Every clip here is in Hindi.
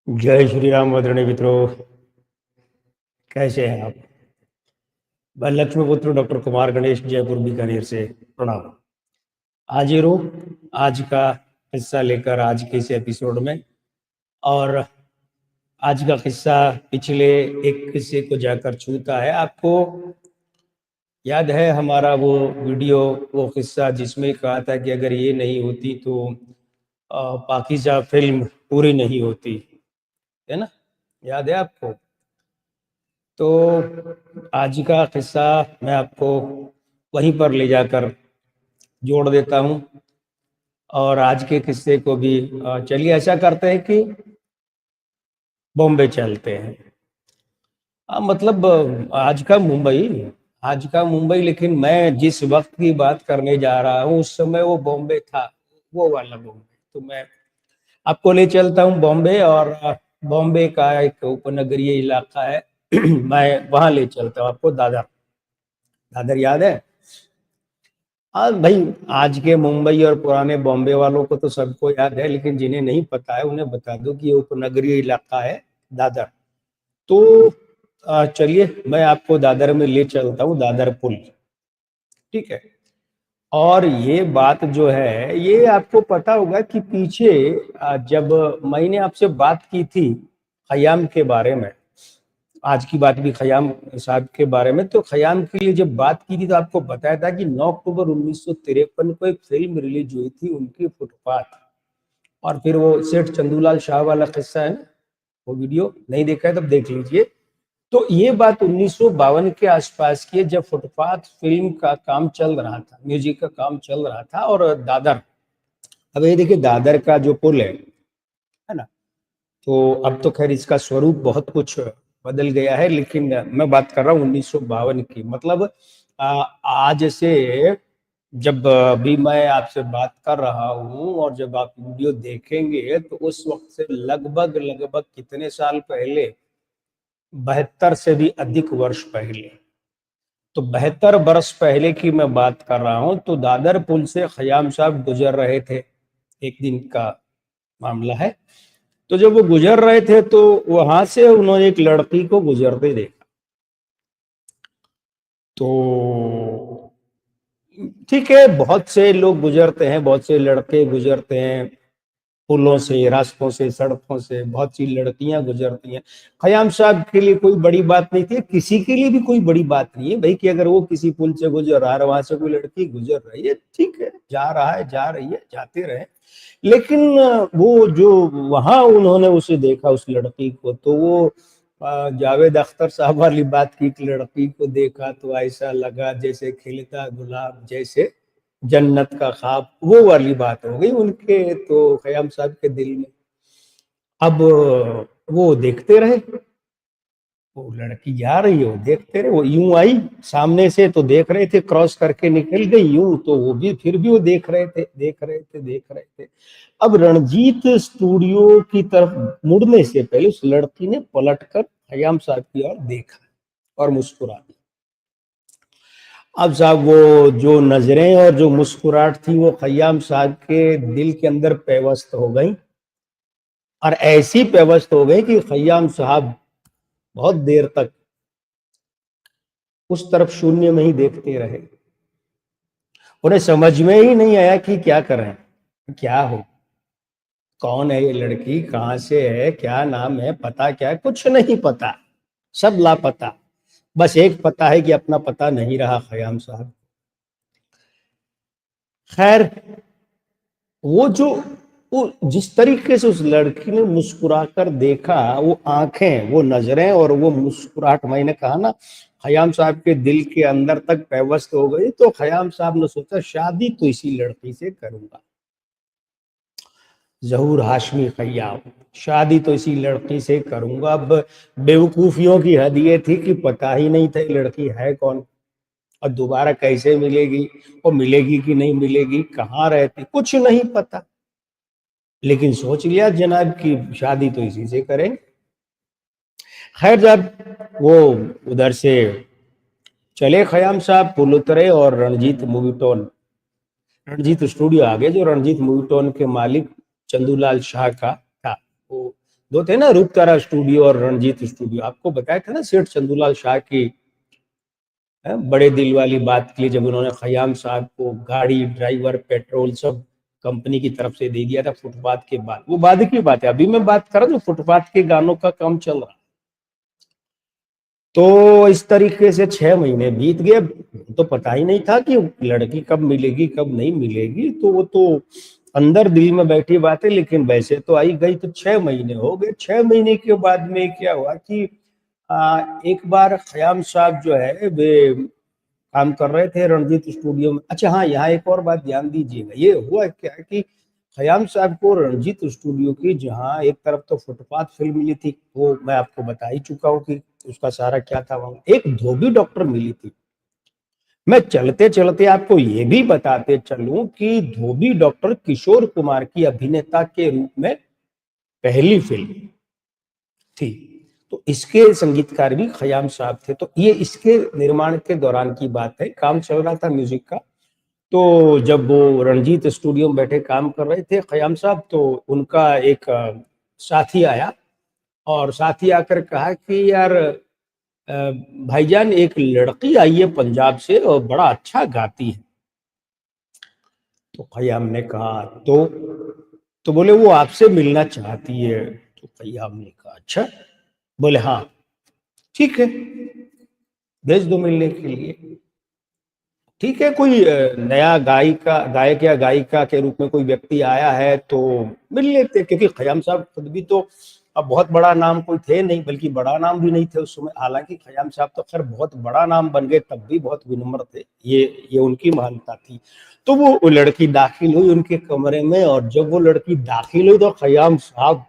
जय श्री राम आदरणीय मित्रों, कैसे हैं आप? मैं लक्ष्मीपुत्र डॉक्टर कुमार गणेश, जयपुर बीकानेर से प्रणाम। हाजिर हूँ आज का हिस्सा लेकर आज के इस एपिसोड में। और आज का किस्सा पिछले एक किस्से को जाकर छूता है। आपको याद है हमारा वो वीडियो, वो किस्सा जिसमें कहा था कि अगर ये नहीं होती तो पाकीज़ा फिल्म पूरी नहीं होती, है ना? याद है आपको? तो आज का किस्सा मैं आपको वहीं पर ले जाकर जोड़ देता हूँ। और आज के किस्से को भी चलिए ऐसा करते हैं कि बॉम्बे चलते हैं। मतलब आज का मुंबई, लेकिन मैं जिस वक्त की बात करने जा रहा हूँ उस समय वो बॉम्बे था, वो वाला बॉम्बे। तो मैं आपको ले चलता हूँ बॉम्बे, और बॉम्बे का एक उपनगरीय इलाका है मैं वहां ले चलता हूँ आपको। दादर। दादर याद है? हाँ भाई, आज के मुंबई और पुराने बॉम्बे वालों को तो सबको याद है, लेकिन जिन्हें नहीं पता है उन्हें बता दो कि ये उपनगरीय इलाका है दादर। तो चलिए मैं आपको दादर में ले चलता हूँ, दादर पुल। ठीक है। और ये बात जो है ये आपको पता होगा कि पीछे जब मैंने आपसे बात की थी खयाम के बारे में, आज की बात भी खयाम साहब के बारे में, तो खयाम के लिए जब बात की थी तो आपको बताया था कि 9 अक्टूबर 1953 को एक फिल्म रिलीज हुई थी उनकी, फुटपाथ। और फिर वो सेठ चंदूलाल शाह वाला किस्सा है ना, वो वीडियो नहीं देखा है तब देख लीजिए। तो ये बात 1952 के आसपास की है, जब फुटपाथ फिल्म का काम चल रहा था, म्यूजिक का काम चल रहा था। और दादर, अब ये देखिए दादर का जो पुल है ना, तो अब तो खैर इसका स्वरूप बहुत कुछ बदल गया है, लेकिन मैं बात कर रहा हूँ 1952 की। मतलब आज से, जब भी मैं आपसे बात कर रहा हूँ और जब आप वीडियो देखेंगे तो उस वक्त से लगभग लगभग कितने साल पहले, 72 से भी अधिक वर्ष पहले। तो 72 वर्ष पहले की मैं बात कर रहा हूँ। तो दादर पुल से खयाम साहब गुजर रहे थे, एक दिन का मामला है। तो जब वो गुजर रहे थे तो वहां से उन्होंने एक लड़की को गुजरते देखा। तो ठीक है, बहुत से लोग गुजरते हैं, बहुत से लड़के गुजरते हैं पुलों से, रास्तों से, सड़कों से, बहुत सी लड़कियां गुजरती हैं। खयाम साहब के लिए कोई बड़ी बात नहीं थी, किसी के लिए भी कोई बड़ी बात नहीं है भाई, कि अगर वो किसी पुल से गुजर रहा है, वहां से कोई लड़की गुजर रही है, ठीक है, जा रहा है, जा रही है, जाते रहे। लेकिन वो जो वहां उन्होंने उसे देखा, उस लड़की को, तो वो जावेद अख्तर साहब वाली बात की कि लड़की को देखा तो ऐसा लगा जैसे खिलता गुलाब, जैसे जन्नत का ख्वाब, वो वाली बात हो गई उनके, तो खयाम साहब के दिल में। अब वो देखते रहे, वो लड़की जा रही है, वो देखते रहे। वो यूं आई सामने से तो देख रहे थे, क्रॉस करके निकल गई यूं, तो वो भी फिर भी वो देख रहे थे, देख रहे थे, देख रहे थे। अब रणजीत स्टूडियो की तरफ मुड़ने से पहले उस लड़की ने पलटकर खयाम साहब की ओर देखा और मुस्कुरा दी। अब साहब वो जो नजरें और जो मुस्कुराहट थी वो खयाम साहब के दिल के अंदर पेवस्त हो गई, और ऐसी पेवस्त हो गई कि खयाम साहब बहुत देर तक उस तरफ शून्य में ही देखते रहे। उन्हें समझ में ही नहीं आया कि क्या करें, क्या हो, कौन है ये लड़की, कहाँ से है, क्या नाम है, पता क्या है, कुछ नहीं पता, सब लापता। बस एक पता है कि अपना पता नहीं रहा खयाम साहब। खैर, वो जो वो जिस तरीके से उस लड़की ने मुस्कुराकर देखा, वो आंखें, वो नजरें और वो मुस्कुराहट, मैंने कहा ना खयाम साहब के दिल के अंदर तक पेवस्त हो गई। तो खयाम साहब ने सोचा शादी तो इसी लड़की से करूंगा, जहूर हाशमी खयाम, शादी तो इसी लड़की से करूंगा। अब बेवकूफियों की हद ये थी कि पता ही नहीं था लड़की है कौन, और दोबारा कैसे मिलेगी, और मिलेगी कि नहीं मिलेगी, कहाँ रहती, कुछ नहीं पता। लेकिन सोच लिया जनाब की शादी तो इसी से करें। खैर, जब वो उधर से चले खयाम साहब, पुल उतरे और रणजीत मूवीटोन, रणजीत स्टूडियो आ गए, जो रणजीत मूवीटोन के मालिक चंदूलाल शाह का था, वो दो थे ना, रूपतारा स्टूडियो और रणजीत स्टूडियो। आपको बताया था ना सेठ चंदूलाल शाह की बड़े दिल वाली बात के लिए, जब उन्होंने खयाम साहब को गाड़ी, ड्राइवर, पेट्रोल सब कंपनी की तरफ से दे दिया था फुटपाथ के बाद। वो बाद की बात है, अभी मैं बात कर रहा हूँ फुटपाथ के गानों का काम चल रहा। तो इस तरीके से 6 महीने बीत गए। तो पता ही नहीं था कि लड़की कब मिलेगी कब नहीं मिलेगी, तो वो तो अंदर दिल में बैठी बात है। लेकिन वैसे तो आई गई। तो 6 महीने हो गए। 6 महीने के बाद में क्या हुआ कि एक बार खयाम साहब जो है वे काम कर रहे थे रणजीत स्टूडियो में। अच्छा हाँ, यहाँ एक और बात ध्यान दीजिएगा। ये हुआ क्या कि खयाम साहब को रणजीत स्टूडियो की, जहाँ एक तरफ तो फुटपाथ फिल्म मिली थी, वो मैं आपको बता ही चुका हूँ कि उसका सारा क्या था। वहां एक धोबी डॉक्टर मिली थी। मैं चलते चलते आपको ये भी बताते चलूं कि धोबी डॉक्टर किशोर कुमार की अभिनेता के रूप में पहली फिल्म थी। तो इसके संगीतकार भी खयाम साहब थे। तो ये इसके निर्माण के दौरान की बात है, काम चल रहा था म्यूजिक का। तो जब वो रणजीत स्टूडियो में बैठे काम कर रहे थे खयाम साहब, तो उनका एक साथी आया और साथी आकर कहा कि यार भाईजान, एक लड़की आई है पंजाब से और बड़ा अच्छा गाती है। तो खयाम ने कहा तो बोले वो आपसे मिलना चाहती है। तो खयाम ने कहा अच्छा। बोले हाँ ठीक है, भेज दो मिलने के लिए। ठीक है, कोई नया गायक या गायिका के रूप में कोई व्यक्ति आया है तो मिल लेते, क्योंकि खयाम साहब खुद भी तो अब बहुत बड़ा नाम कोई थे नहीं, बल्कि बड़ा नाम भी नहीं थे उस समय। हालांकि खयाम साहब तो खैर बहुत बड़ा नाम बन गए, तब भी बहुत विनम्र थे। ये उनकी महानता थी। तो वो लड़की दाखिल हुई उनके कमरे में, और जब वो लड़की दाखिल हुई तो खयाम साहब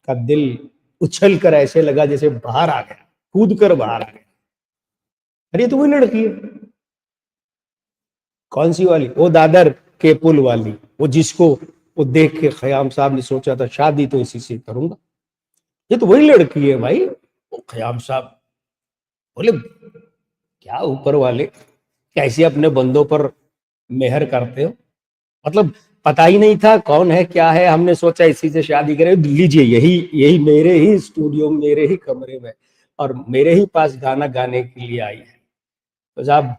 का दिल उछल कर ऐसे लगा जैसे बाहर आ गया, कूद कर बाहर आ गया। अरे ये तो वही लड़की है। कौन सी वाली? वो दादर के पुल वाली, वो जिसको वो देख के खयाम साहब ने सोचा था शादी तो इसी से करूंगा। ये तो वही लड़की है भाई। वो खयाम साहब बोले क्या ऊपर वाले, कैसे अपने बंदों पर मेहर करते हो। मतलब पता ही नहीं था कौन है क्या है, हमने सोचा इसी से शादी करें। लीजिए, यही यही मेरे ही स्टूडियो, मेरे ही कमरे में और मेरे ही पास गाना गाने के लिए आई है। तो साहब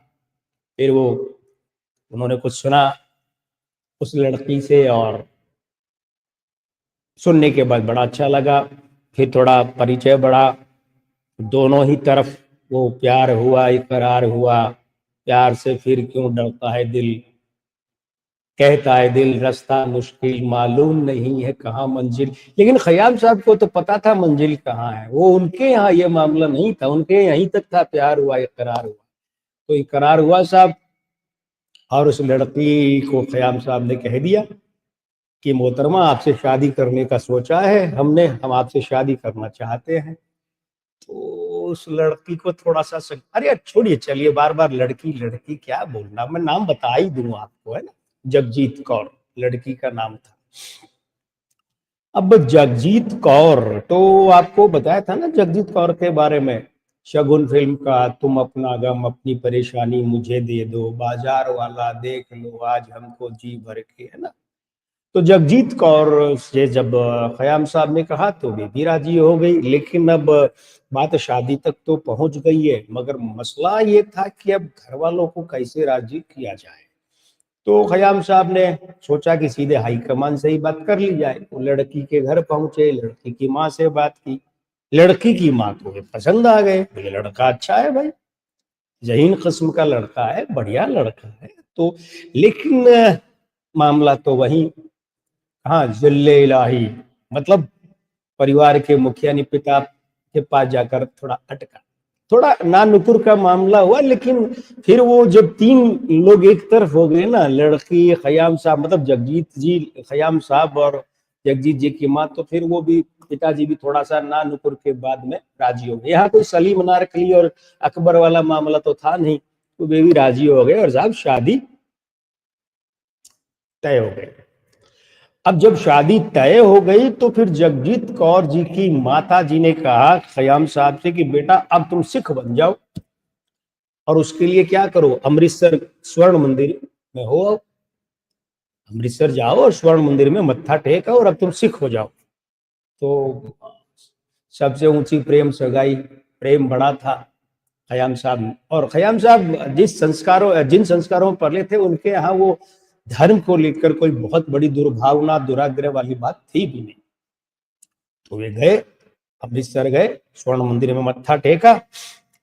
फिर वो उन्होंने कुछ सुना उस लड़की से, और सुनने के बाद बड़ा अच्छा लगा। फिर थोड़ा परिचय बढ़ा, दोनों ही तरफ वो प्यार हुआ, इकरार हुआ। प्यार से फिर क्यों डरता है दिल, कहता है दिल रास्ता मुश्किल, मालूम नहीं है कहाँ मंजिल। लेकिन खयाम साहब को तो पता था मंजिल कहाँ है। वो उनके यहाँ ये मामला नहीं था, उनके यहीं तक था प्यार हुआ, इकरार हुआ। तो इकरार हुआ साहब, और उस लड़की को खयाम साहब ने कह दिया कि मोहतरमा, आपसे शादी करने का सोचा है हमने, हम आपसे शादी करना चाहते हैं। तो उस लड़की को थोड़ा सा अरे यार छोड़िए, चलिए बार बार लड़की लड़की क्या बोलना, मैं नाम बता ही दूं आपको, है ना। जगजीत कौर लड़की का नाम था। अब जगजीत कौर तो आपको बताया था ना जगजीत कौर के बारे में, शगुन फिल्म का तुम अपना गम अपनी परेशानी मुझे दे दो, बाजार वाला देख लो आज हमको जी भर के, है ना। तो जगजीत कौर से जब खयाम साहब ने कहा तो वे भी राजी हो गई। लेकिन अब बात शादी तक तो पहुंच गई है, मगर मसला ये था कि अब घर वालों को कैसे राजी किया जाए। तो खयाम साहब ने सोचा कि सीधे हाईकमान से ही बात कर ली जाए। वो लड़की के घर पहुंचे, लड़की की माँ से बात की। लड़की की माँ को ये पसंद आ गए, ये लड़का अच्छा है भाई, जहीन किस्म का लड़का है, बढ़िया लड़का है। तो लेकिन मामला तो वही, हाँ जिल्ले इलाही, मतलब परिवार के मुखिया ने पिता के पास जाकर थोड़ा अटका, थोड़ा ना नुकुर का मामला हुआ। लेकिन फिर वो जब तीन लोग एक तरफ हो गए ना, लड़की, खयाम साहब, मतलब जगजीत जी, खयाम साहब और जगजीत जी की माँ, तो फिर वो भी पिताजी भी थोड़ा सा ना नुकुर के बाद में राजी हो गए। यहाँ कोई सलीम अनारकली और अकबर वाला मामला तो था नहीं, तो वे भी राजी हो गए और साहब शादी तय हो गई। अब जब शादी तय हो गई तो फिर जगजीत कौर जी की माता जी ने कहा खयाम साहब से कि बेटा अब तुम सिख बन जाओ, और उसके लिए क्या करो, अमृतसर स्वर्ण मंदिर में हो, अमृतसर जाओ और स्वर्ण मंदिर में मत्था टेक और अब तुम सिख हो जाओ। तो सबसे ऊंची प्रेम सगाई, प्रेम बड़ा था खयाम साहब। और खयाम साहब जिन संस्कारों में पले थे, उनके यहाँ वो धर्म को लेकर कोई बहुत बड़ी दुर्भावना, दुराग्रह वाली बात थी भी नहीं। तो वे गए, अमृतसर गए, स्वर्ण मंदिर में मत्था टेका,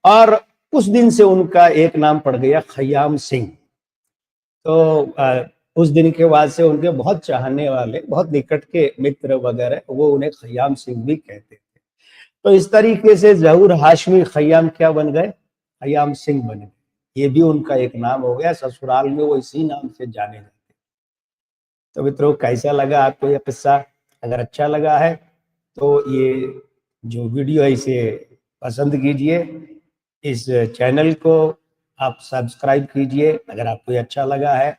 और उस दिन से उनका एक नाम पड़ गया, खयाम सिंह। तो उस दिन के बाद से उनके बहुत चाहने वाले, बहुत निकट के मित्र वगैरह, वो उन्हें खयाम सिंह भी कहते थे। तो इस तरीके से जहूर हाशमी खयाम क्या बन गए, खयाम सिंह बन गए। ये भी उनका एक नाम हो गया, ससुराल में वो इसी नाम से जाने जाते। तो मित्रों, कैसा लगा आपको यह किस्सा? अगर अच्छा लगा है तो ये जो वीडियो है इसे पसंद कीजिए, इस चैनल को आप सब्सक्राइब कीजिए। अगर आपको ये अच्छा लगा है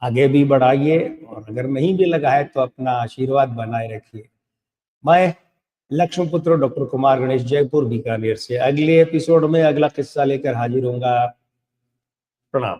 आगे भी बढ़ाइए, और अगर नहीं भी लगा है तो अपना आशीर्वाद बनाए रखिए। मैं लक्ष्मपुत्र डॉक्टर कुमार गणेश, जयपुर बीकानेर से अगले एपिसोड में अगला किस्सा लेकर हाजिर होऊंगा। प्रणाम।